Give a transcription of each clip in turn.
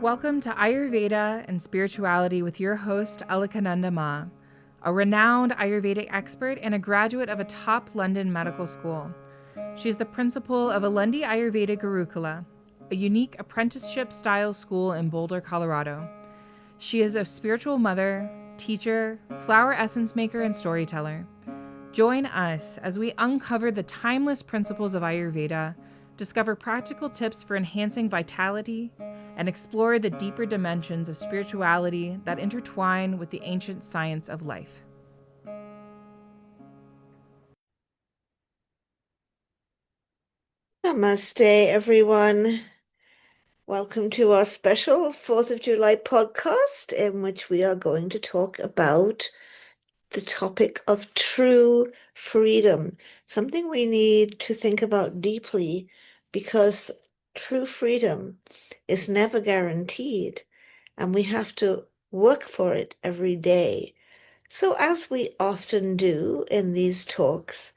Welcome to Ayurveda and Spirituality with your host, Alakananda Ma, a renowned Ayurvedic expert and a graduate of a top London medical school. She is the principal of Alundi Ayurveda Gurukula, a unique apprenticeship-style school in Boulder, Colorado. She is a spiritual mother, teacher, flower essence maker, and storyteller. Join us as we uncover the timeless principles of Ayurveda, discover practical tips for enhancing vitality, and explore the deeper dimensions of spirituality that intertwine with the ancient science of life. Namaste, everyone. Welcome to our special 4th of July podcast, in which we are going to talk about the topic of true freedom, something we need to think about deeply because true freedom is never guaranteed, and we have to work for it every day. So, as we often do in these talks,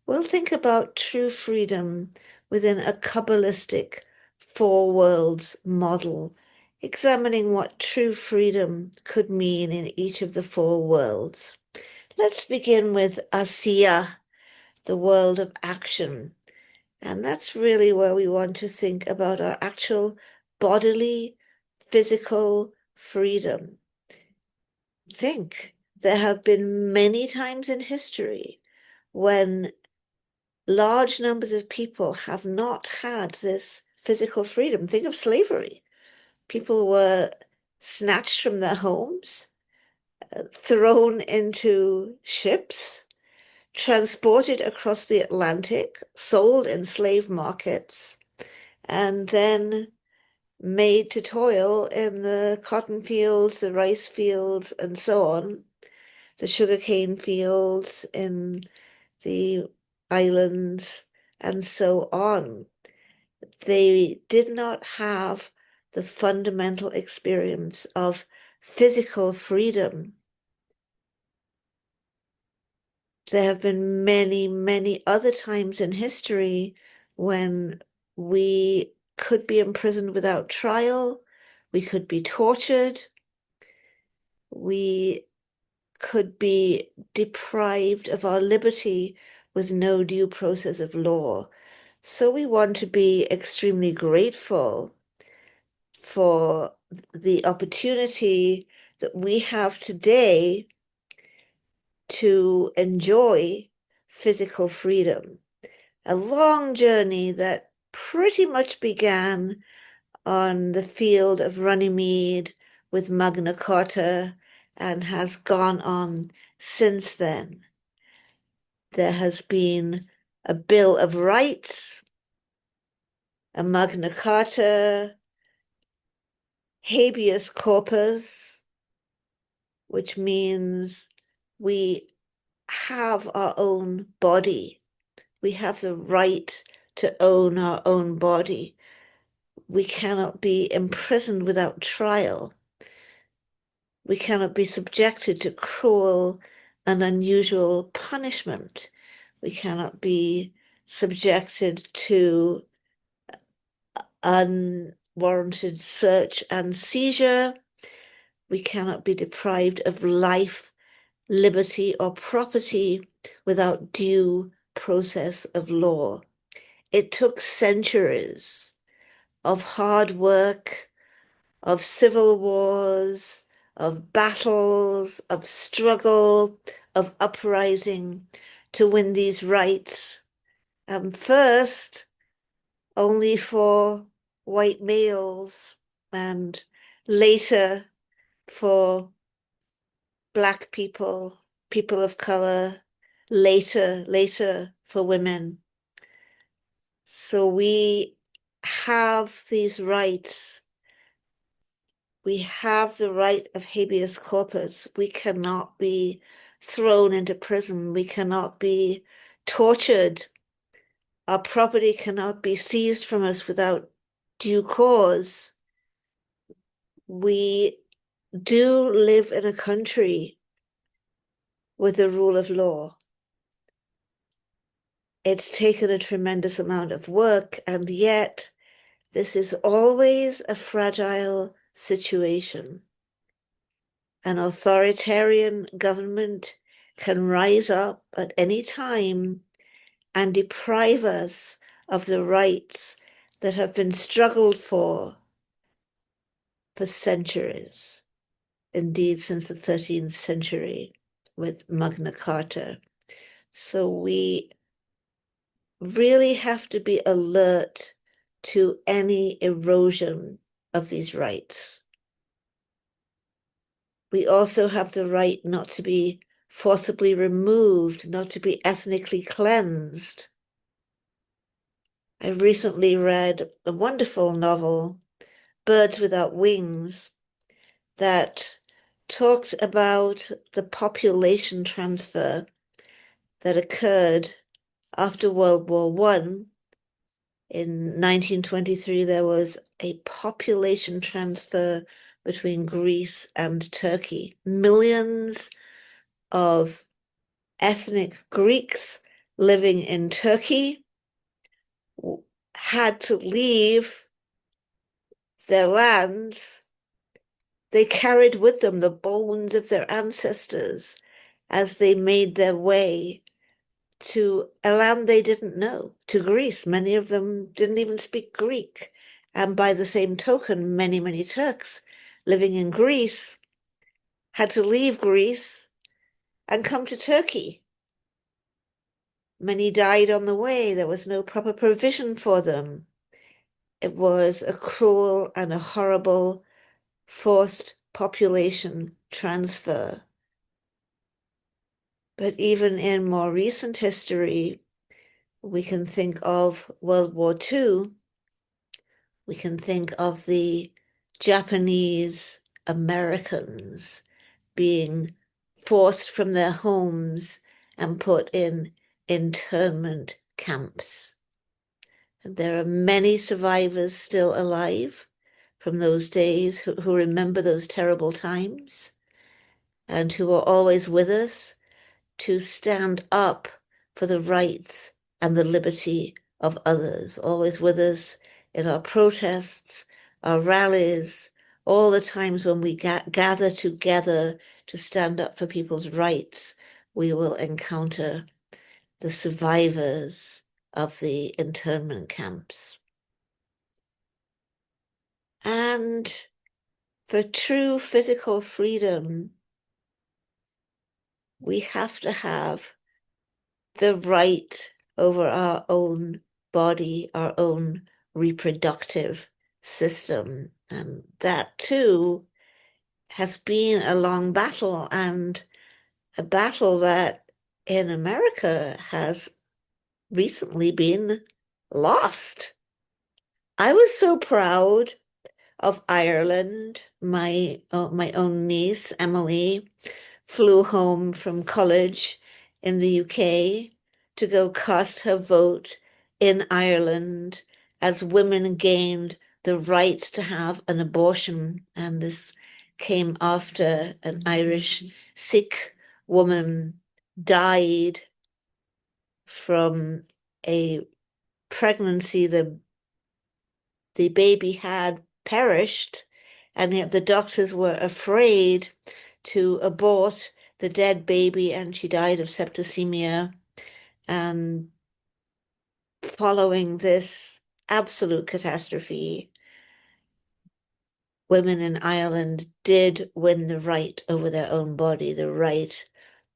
we'll think about true freedom within a Kabbalistic Four Worlds model, examining what true freedom could mean in each of the four worlds. Let's begin with Asiya, the world of action. And that's really where we want to think about our actual bodily, physical freedom. Think, there have been many times in history when large numbers of people have not had this physical freedom. Think of slavery. People were snatched from their homes, thrown into ships, transported across the Atlantic, sold in slave markets, and then made to toil in the cotton fields, the rice fields, and so on, the sugarcane fields in the islands, and so on. They did not have the fundamental experience of physical freedom. There have been many, many other times in history when we could be imprisoned without trial, we could be tortured, we could be deprived of our liberty with no due process of law. So we want to be extremely grateful for the opportunity that we have today to enjoy physical freedom. A long journey that pretty much began on the field of Runnymede with Magna Carta and has gone on since then. There has been a Bill of Rights, a Magna Carta, habeas corpus, which means we have our own body. We have the right to own our own body. We cannot be imprisoned without trial. We cannot be subjected to cruel and unusual punishment. We cannot be subjected to unwarranted search and seizure. We cannot be deprived of life, liberty, or property without due process of law. It took centuries of hard work, of civil wars, of battles, of struggle, of uprising to win these rights. First, only for white males, and later for Black people, people of color, later for women. So we have these rights. We have the right of habeas corpus. We cannot be thrown into prison. We cannot be tortured. Our property cannot be seized from us without due cause. We do live in a country with the rule of law. It's taken a tremendous amount of work, and yet this is always a fragile situation. An authoritarian government can rise up at any time and deprive us of the rights that have been struggled for centuries, indeed since the 13th century with Magna Carta. So we really have to be alert to any erosion of these rights. We also have the right not to be forcibly removed, not to be ethnically cleansed. I recently read a wonderful novel, Birds Without Wings, that talked about the population transfer that occurred after World War I. In 1923, there was a population transfer between Greece and Turkey. Millions of ethnic Greeks living in Turkey had to leave their lands. They carried with them the bones of their ancestors as they made their way to a land they didn't know, to Greece. Many of them didn't even speak Greek. And by the same token, many, many Turks living in Greece had to leave Greece and come to Turkey. Many died on the way. There was no proper provision for them. It was a cruel and a horrible forced population transfer. But even in more recent history, we can think of World War II. We can think of the Japanese Americans being forced from their homes and put in internment camps. And there are many survivors still alive from those days who remember those terrible times and who are always with us to stand up for the rights and the liberty of others, always with us in our protests, our rallies, all the times when we gather together to stand up for people's rights. We will encounter the survivors of the internment camps. And for true physical freedom, we have to have the right over our own body, our own reproductive system. And that too has been a long battle, and a battle that in America has recently been lost. I was so proud of Ireland. My own niece, Emily, flew home from college in the UK to go cast her vote in Ireland as women gained the right to have an abortion. And this came after an Irish Sikh woman died from a pregnancy. The baby had perished, and yet the doctors were afraid to abort the dead baby, and she died of septicemia. And following this absolute catastrophe, women in Ireland did win the right over their own body, the right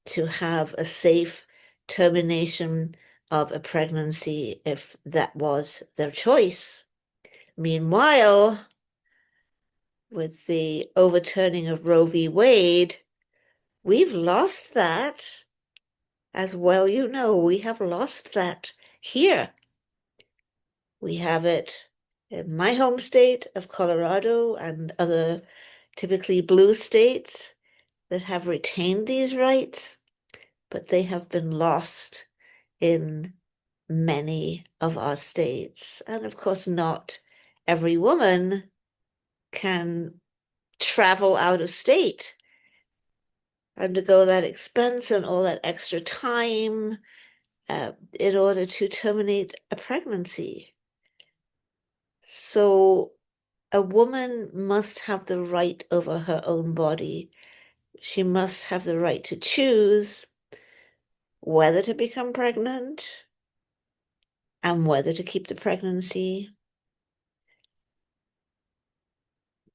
to have a safe termination of a pregnancy if that was their choice. Meanwhile, with the overturning of Roe v. Wade, we've lost that. As well, you know, we have lost that here. We have it in my home state of Colorado and other typically blue states that have retained these rights, but they have been lost in many of our states. And of course, not every woman can travel out of state, undergo that expense and all that extra time in order to terminate a pregnancy. So A woman must have the right over her own body. She must have the right to choose whether to become pregnant and whether to keep the pregnancy,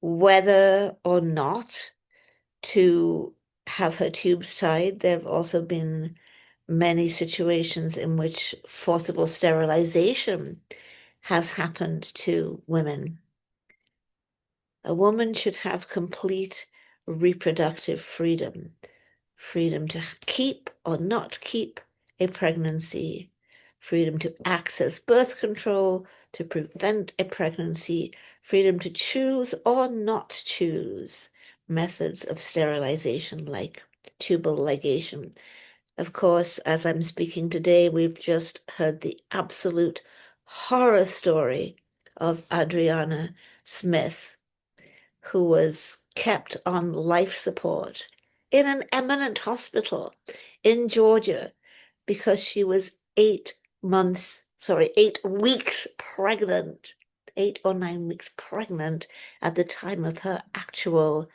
whether or not to have her tubes tied. There have also been many situations in which forcible sterilization has happened to women. A woman should have complete reproductive freedom, freedom to keep or not keep a pregnancy, freedom to access birth control, to prevent a pregnancy, freedom to choose or not choose methods of sterilization like tubal ligation. Of course, as I'm speaking today, we've just heard the absolute horror story of Adriana Smith, who was kept on life support in an eminent hospital in Georgia because she was 8 weeks pregnant, 8 or 9 weeks pregnant at the time of her actual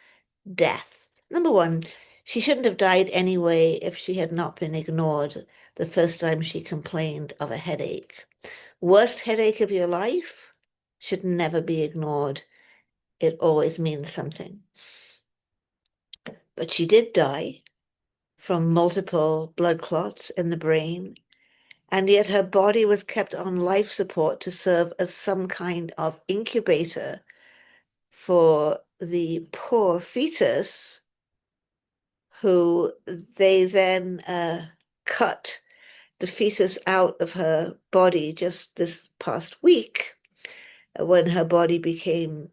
death. Number one, she shouldn't have died anyway if she had not been ignored the first time she complained of a headache. Worst headache of your life should never be ignored. It always means something. But she did die from multiple blood clots in the brain, and yet her body was kept on life support to serve as some kind of incubator for the poor fetus, who they then cut the fetus out of her body just this past week when her body became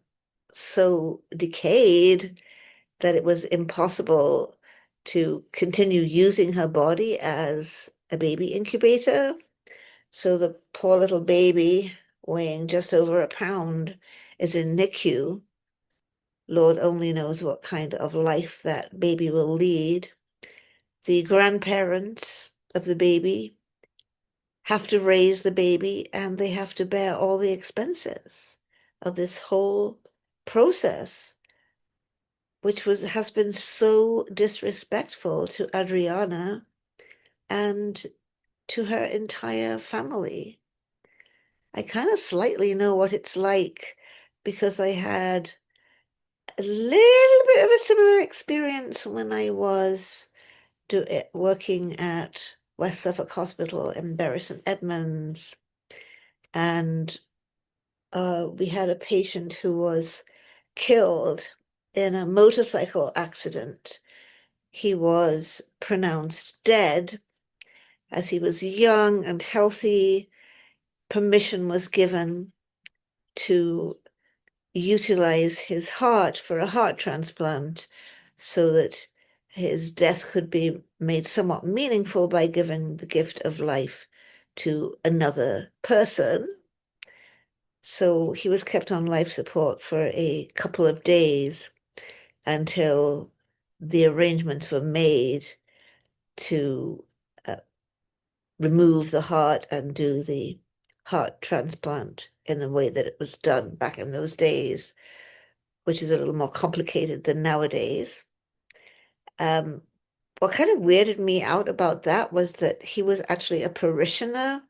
so decayed that it was impossible to continue using her body as a baby incubator. So the poor little baby, weighing just over a pound, is in NICU. Lord only knows what kind of life that baby will lead. The grandparents of the baby have to raise the baby, and they have to bear all the expenses of this whole process, which has been so disrespectful to Adriana and to her entire family. I kind of slightly know what it's like because I had a little bit of a similar experience when I was working at West Suffolk Hospital in Bury St Edmunds, and we had a patient who was killed in a motorcycle accident. He was pronounced dead as he was young and healthy. Permission was given to utilize his heart for a heart transplant so that his death could be made somewhat meaningful by giving the gift of life to another person. So he was kept on life support for a couple of days until the arrangements were made to remove the heart and do the heart transplant in the way that it was done back in those days, which is a little more complicated than nowadays. What kind of weirded me out about that was that he was actually a parishioner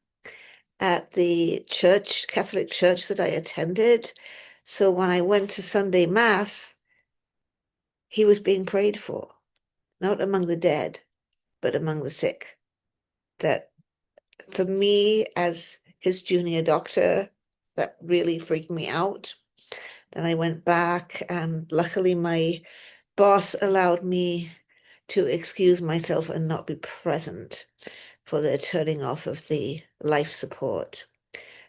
at the church, Catholic church that I attended. So when I went to Sunday Mass, he was being prayed for, not among the dead, but among the sick. That for me, as his junior doctor, that really freaked me out. Then I went back, and luckily my boss allowed me to excuse myself and not be present for the turning off of the life support.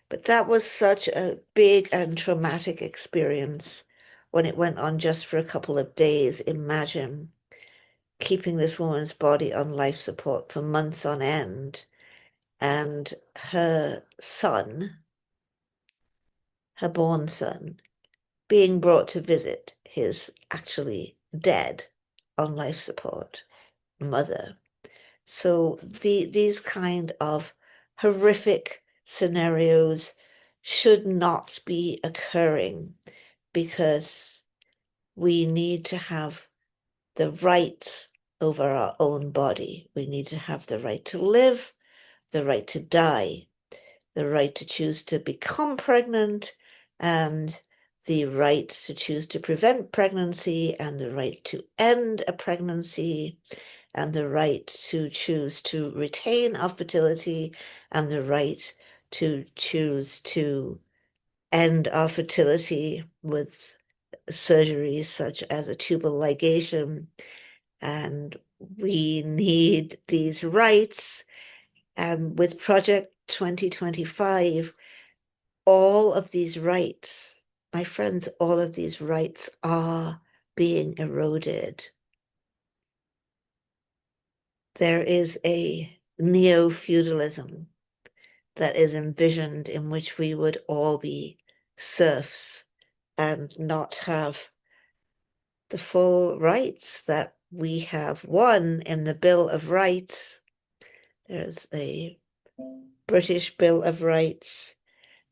But that was such a big and traumatic experience when it went on just for a couple of days. Imagine keeping this woman's body on life support for months on end, and her son, her born son, being brought to visit his actually dead on life support mother. So these kind of horrific scenarios should not be occurring because we need to have the right over our own body. We need to have the right to live, the right to die, the right to choose to become pregnant, and the right to choose to prevent pregnancy, and the right to end a pregnancy, and the right to choose to retain our fertility, and the right to choose to end our fertility with surgeries such as a tubal ligation. And we need these rights. And with Project 2025, all of these rights, my friends, all of these rights are being eroded. There is a neo-feudalism that is envisioned in which we would all be serfs and not have the full rights that we have won in the Bill of Rights. There's a British Bill of Rights.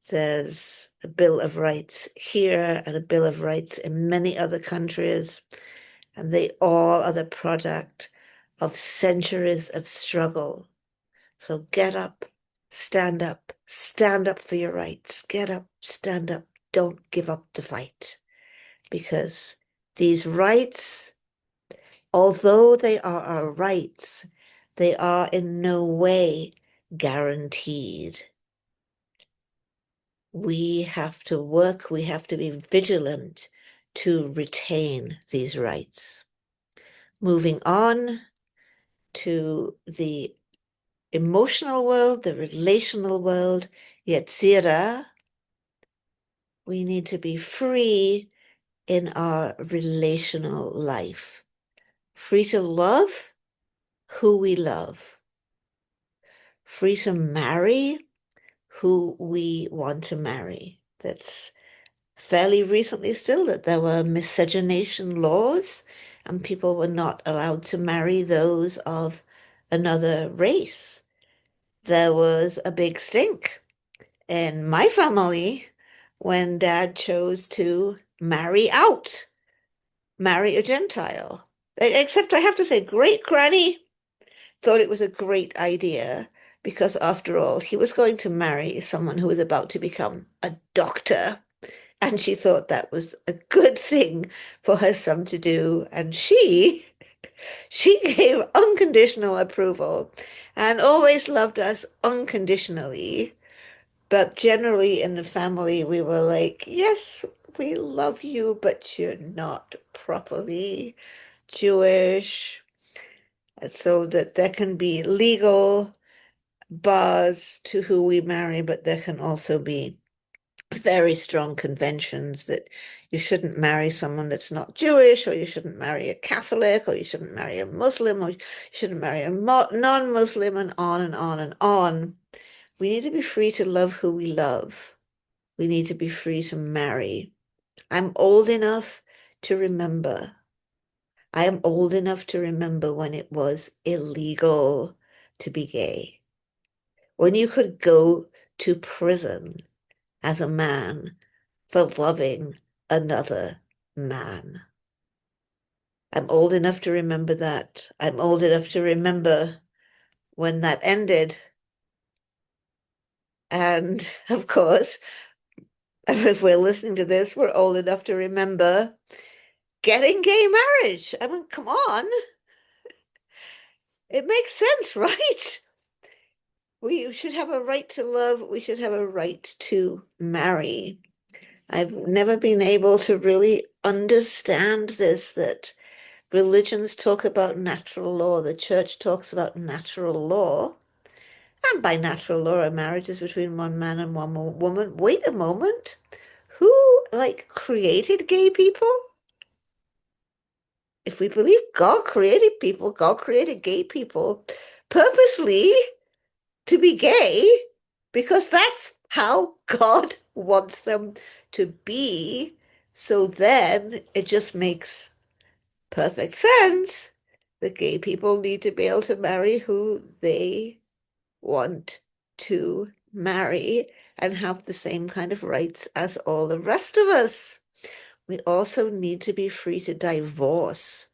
There's a Bill of Rights here and a Bill of Rights in many other countries, and they all are the product of centuries of struggle. So get up, stand up for your rights. Get up, stand up, don't give up the fight. Because these rights, although they are our rights, they are in no way guaranteed. We have to work, we have to be vigilant to retain these rights. Moving on to the emotional world, the relational world, Yetzirah, we need to be free in our relational life. Free to love who we love. Free to marry who we want to marry. That's fairly recently still that there were miscegenation laws and people were not allowed to marry those of another race. There was a big stink in my family when Dad chose to marry out, marry a Gentile. Except I have to say, great granny thought it was a great idea because after all, he was going to marry someone who was about to become a doctor. And she thought that was a good thing for her son to do. And she gave unconditional approval and always loved us unconditionally. But generally in the family, we were like, yes, we love you, but you're not properly Jewish. So that there can be legal bars to who we marry, but there can also be very strong conventions that you shouldn't marry someone that's not Jewish, or you shouldn't marry a Catholic, or you shouldn't marry a Muslim, or you shouldn't marry a non-Muslim, and on and on and on. We need to be free to love who we love. We need to be free to marry. I'm old enough to remember. I am old enough to remember when it was illegal to be gay. When you could go to prison as a man for loving another man. I'm old enough to remember that. I'm old enough to remember when that ended. And of course, if we're listening to this, we're old enough to remember getting gay marriage. I mean, come on. It makes sense, right? We should have a right to love. We should have a right to marry. I've never been able to really understand this, that religions talk about natural law. The church talks about natural law. And by natural law, a marriage is between one man and one woman. Wait a moment. Who, created gay people? If we believe God created people, God created gay people purposely to be gay because that's how God wants them to be. So then it just makes perfect sense that gay people need to be able to marry who they want to marry and have the same kind of rights as all the rest of us. We also need to be free to divorce.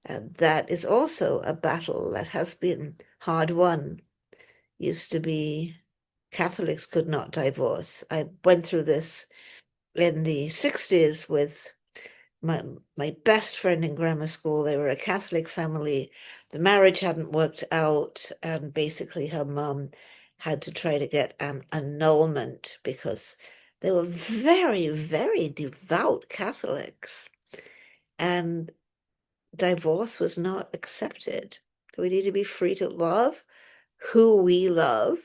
And that is also a battle that has been hard won. Used to be Catholics could not divorce. I went through this in the 60s with my best friend in grammar school. They were a Catholic family. The marriage hadn't worked out, and basically her mum had to try to get an annulment because they were very, very devout Catholics. And divorce was not accepted. We need to be free to love who we love,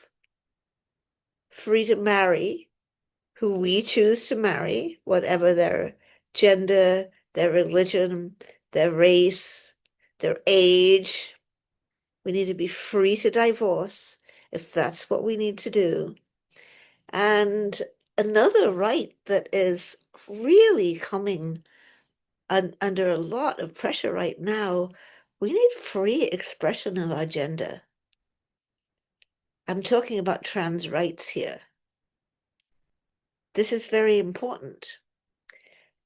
free to marry who we choose to marry, whatever their gender, their religion, their race, their age. We need to be free to divorce if that's what we need to do. And another right that is really coming under a lot of pressure right now, we need free expression of our gender. I'm talking about trans rights here. This is very important.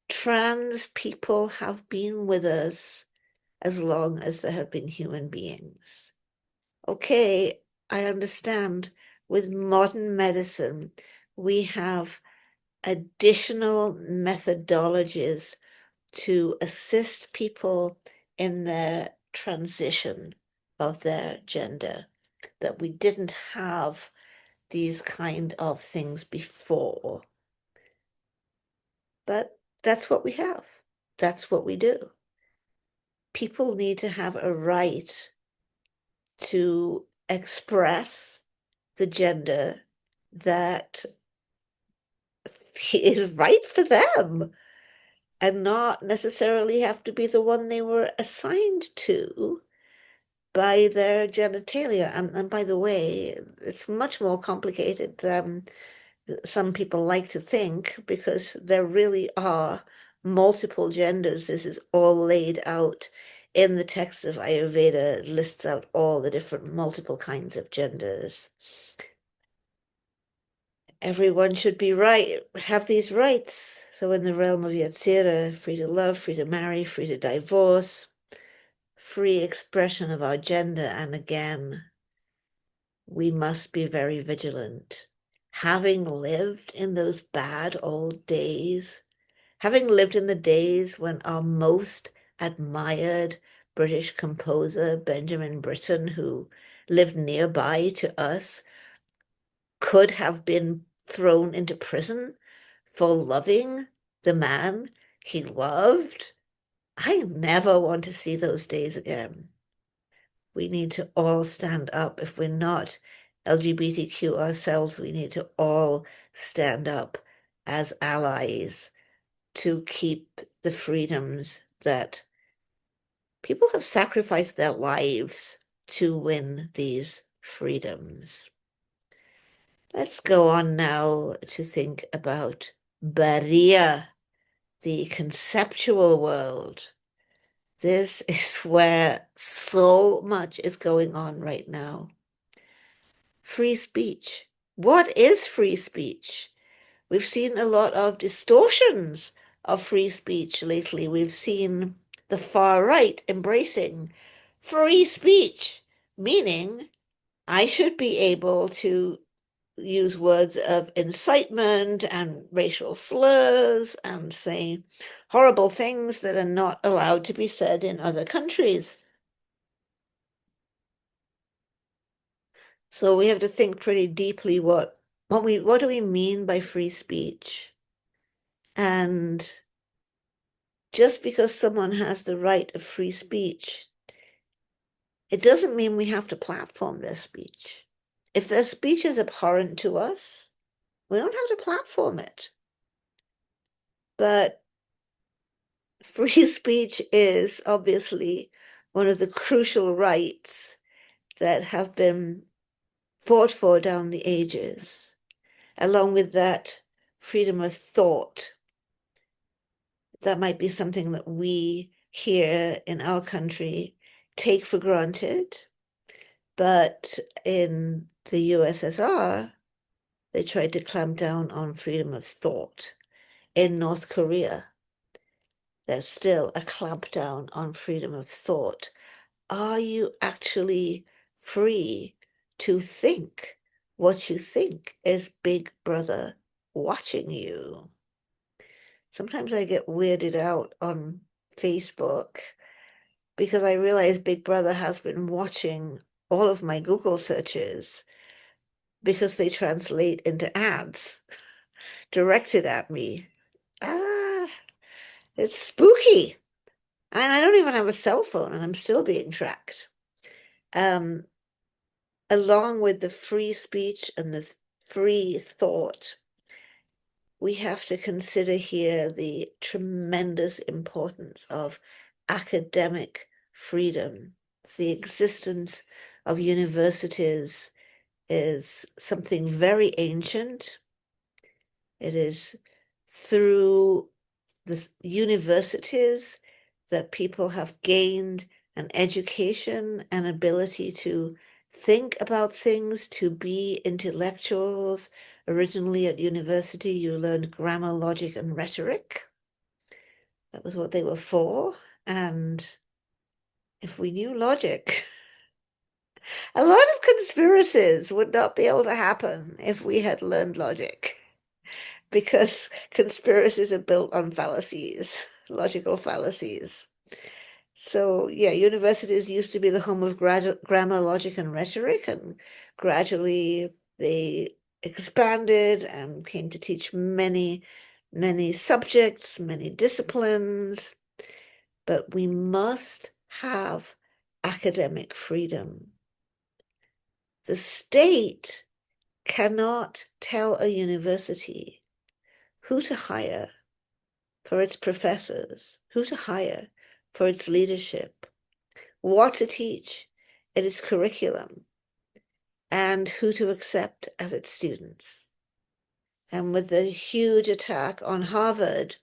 Trans people have been with us as long as there have been human beings. Okay, I understand with modern medicine, we have additional methodologies to assist people in their transition of their gender, that we didn't have these kind of things before. But that's what we have. That's what we do. People need to have a right to express the gender that is right for them and not necessarily have to be the one they were assigned to by their genitalia. And by the way, it's much more complicated than some people like to think, because there really are multiple genders. This is all laid out in the text of Ayurveda. It lists out all the different multiple kinds of genders. Everyone should be have these rights. So in the realm of Yatsira, free to love, free to marry, free to divorce, free expression of our gender. And again, we must be very vigilant. Having lived in those bad old days, having lived in the days when our most admired British composer, Benjamin Britten, who lived nearby to us, could have been thrown into prison for loving the man he loved, I never want to see those days again. We need to all stand up. If we're not LGBTQ ourselves, we need to all stand up as allies to keep the freedoms that people have sacrificed their lives to win these freedoms. Let's go on now to think about Bariya, the conceptual world. This is where so much is going on right now. Free speech. What is free speech? We've seen a lot of distortions of free speech lately. We've seen the far right embracing free speech, meaning I should be able to use words of incitement and racial slurs and say horrible things that are not allowed to be said in other countries. So we have to think pretty deeply what do we mean by free speech? And just because someone has the right of free speech, it doesn't mean we have to platform their speech. If their speech is abhorrent to us, we don't have to platform it. But free speech is obviously one of the crucial rights that have been fought for down the ages, along with that freedom of thought. That might be something that we here in our country take for granted, but in the USSR, they tried to clamp down on freedom of thought. In North Korea, there's still a clampdown on freedom of thought. Are you actually free to think what you think is Big Brother watching you? Sometimes I get weirded out on Facebook because I realize Big Brother has been watching all of my Google searches because they translate into ads directed at me. Ah, it's spooky. And I don't even have a cell phone and I'm still being tracked. Along with the free speech and the free thought, we have to consider here the tremendous importance of academic freedom. The existence of universities is something very ancient. It is through the universities that people have gained an education and ability to think about things, to be intellectuals. Originally at university, you learned grammar, logic, and rhetoric. That was what they were for. And if we knew logic, a lot of conspiracies would not be able to happen if we had learned logic, because conspiracies are built on fallacies, logical fallacies. So, yeah, universities used to be the home of grammar, logic, and rhetoric, and gradually they expanded and came to teach many, many subjects, many disciplines. But we must have academic freedom. The state cannot tell a university who to hire for its professors, who to hire for its leadership, what to teach in its curriculum, and who to accept as its students. And with the huge attack on Harvard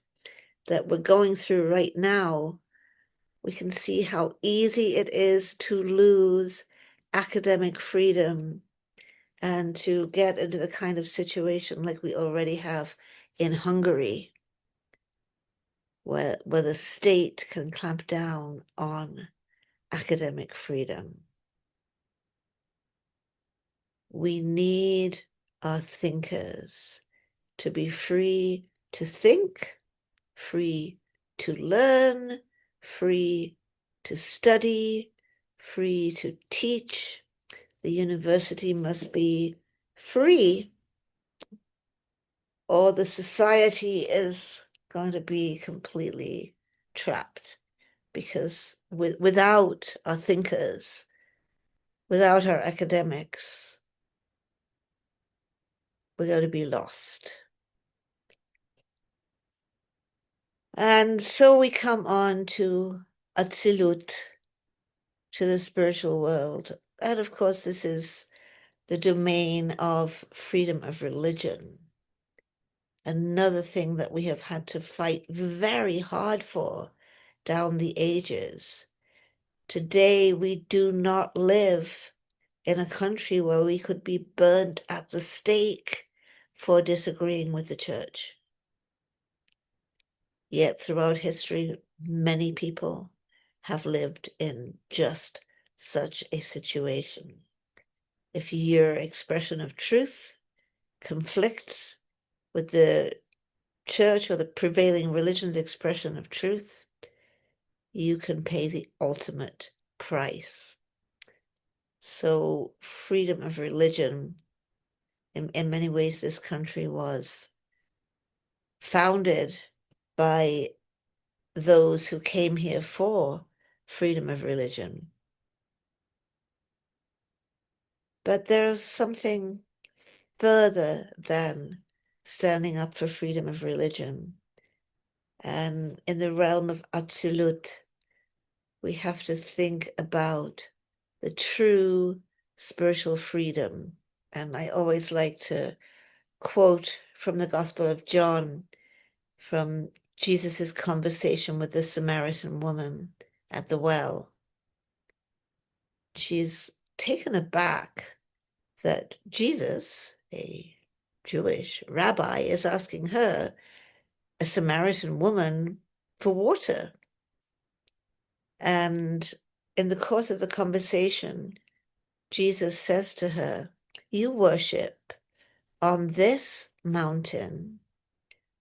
that we're going through right now, we can see how easy it is to lose academic freedom and to get into the kind of situation like we already have in Hungary, where the state can clamp down on academic freedom. We need our thinkers to be free to think, free to learn, free to study, free to teach. The university must be free, or the society is going to be completely trapped, because without our thinkers, without our academics, we're going to be lost. And so we come on to Atzilut, to the spiritual world. And of course, this is the domain of freedom of religion. Another thing that we have had to fight very hard for down the ages. Today, we do not live in a country where we could be burnt at the stake for disagreeing with the church. Yet throughout history, many people have lived in just such a situation. If your expression of truth conflicts with the church or the prevailing religion's expression of truth, you can pay the ultimate price. So freedom of religion, in many ways, this country was founded by those who came here for freedom of religion. But there's something further than standing up for freedom of religion. And in the realm of Atzilut, we have to think about the true spiritual freedom. And I always like to quote from the Gospel of John, from Jesus's conversation with the Samaritan woman at the well. She's taken aback that Jesus, a Jewish rabbi, is asking her, a Samaritan woman, for water. And in the course of the conversation, Jesus says to her, "You worship on this mountain.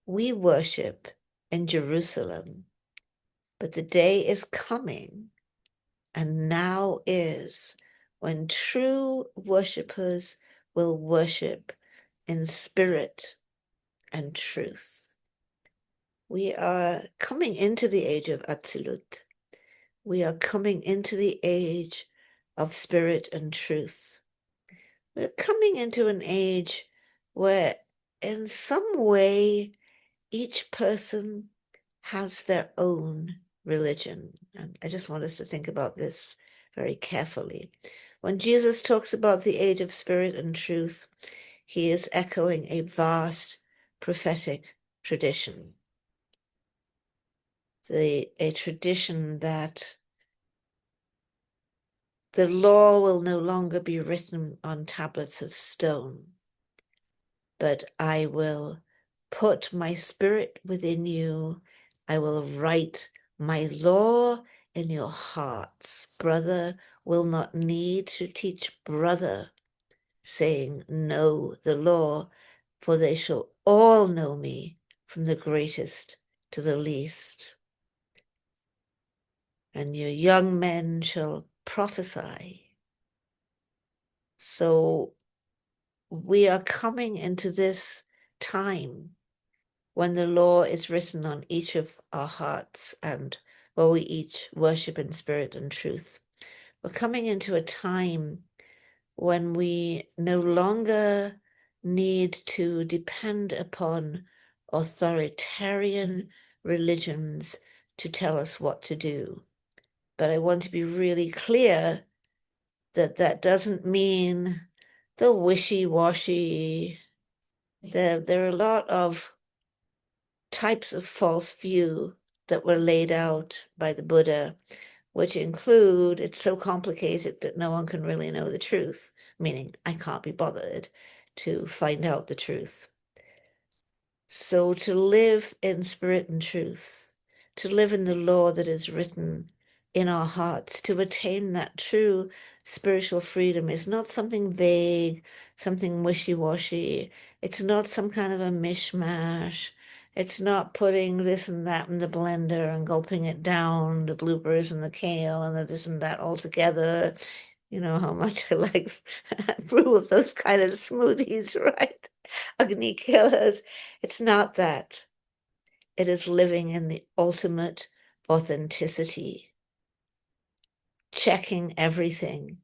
We worship in Jerusalem. But the day is coming, and now is, when true worshippers will worship in spirit and truth." We are coming into the age of Atzilut. We are coming into the age of spirit and truth. We're coming into an age where, in some way, each person has their own religion. And I just want us to think about this very carefully. When Jesus talks about the age of spirit and truth, he is echoing a vast prophetic tradition. A tradition that the law will no longer be written on tablets of stone, but I will put my spirit within you. I will write my law in your hearts. Brother will not need to teach brother, saying, "Know the law, for they shall all know me, from the greatest to the least. And your young men shall prophesy." So we are coming into this time when the law is written on each of our hearts and where we each worship in spirit and truth. We're coming into a time when we no longer need to depend upon authoritarian religions to tell us what to do. But I want to be really clear that that doesn't mean the wishy-washy. There are a lot of types of false view that were laid out by the Buddha, which include, it's so complicated that no one can really know the truth, meaning I can't be bothered to find out the truth. So to live in spirit and truth, to live in the law that is written in our hearts, to attain that true spiritual freedom is not something vague, something wishy-washy. It's not some kind of a mishmash. It's not putting this and that in the blender and gulping it down, the bloopers and the kale and the this and that all together. You know how much I like brew of those kind of smoothies, right? Agni killers. It's not that. It is living in the ultimate authenticity, checking everything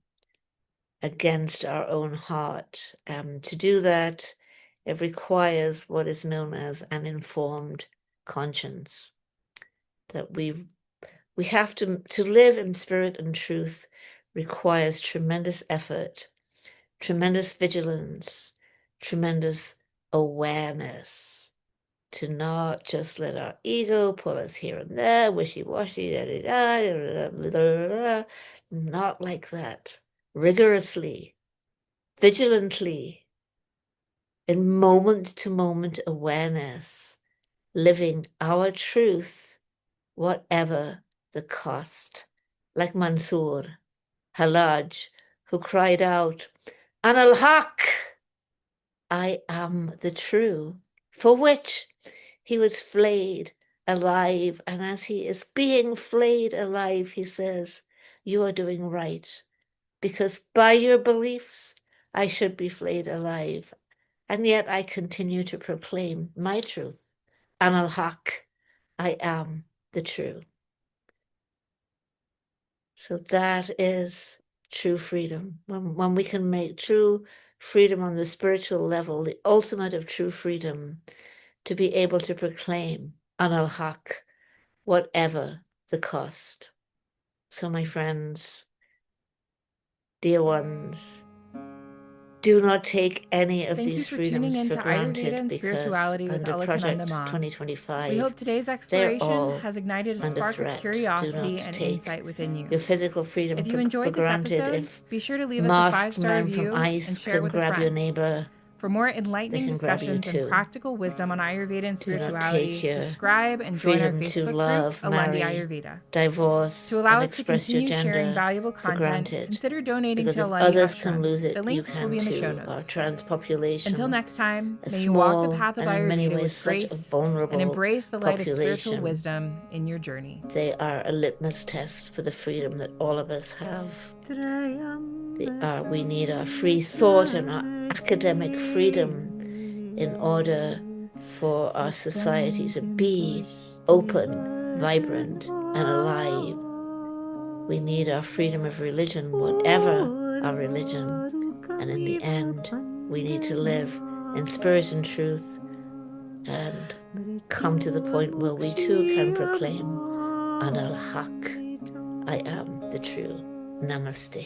against our own heart. To do that, it requires what is known as an informed conscience. That we have to live in spirit and truth requires tremendous effort, tremendous vigilance, tremendous awareness, to not just let our ego pull us here and there, wishy-washy, not like that. Rigorously, vigilantly, in moment-to-moment awareness, living our truth, whatever the cost. Like Mansur Halaj, who cried out, "Ana al-Haq, I am the true," for which he was flayed alive. And as he is being flayed alive, he says, "You are doing right, because by your beliefs, I should be flayed alive. And yet I continue to proclaim my truth. Ana al-Haq, I am the true." So that is true freedom. When we can make true freedom on the spiritual level, the ultimate of true freedom, to be able to proclaim an al-haq, whatever the cost. So my friends, dear ones, do not take any of Thank you these for tuning freedoms in for to Ayurveda granted, and because Spirituality with under Alakananda Project Ma. We 2025, hope today's they're exploration all has ignited a under spark of threat. Do curiosity not and take insight within you. your physical freedom If you for enjoyed this granted. episode, If be sure to leave us a masked 5-star men from review and ICE share it can with a grab your friend. neighbor, For more enlightening They can grab you discussions and too. practical wisdom on Ayurveda and Do not spirituality, take your subscribe and join our freedom to Facebook love, group, Alandi marry, Ayurveda. divorce, To allow and us to express your continue sharing gender valuable for content, granted. consider donating Because to if Alandi others can Ashram. lose The it, you links will can be in the show too. Our notes. trans population, Until next time, a may you walk the small path of and in many Ayurveda ways with such a grace vulnerable and embrace the light of spiritual population. wisdom in your journey. They are a litmus test for the freedom that all of us have. We need our free thought and our academic freedom in order for our society to be open, vibrant, and alive. We need our freedom of religion, whatever our religion. And in the end, we need to live in spirit and truth and come to the point where we too can proclaim Anal Haq, I am the true. Namaste.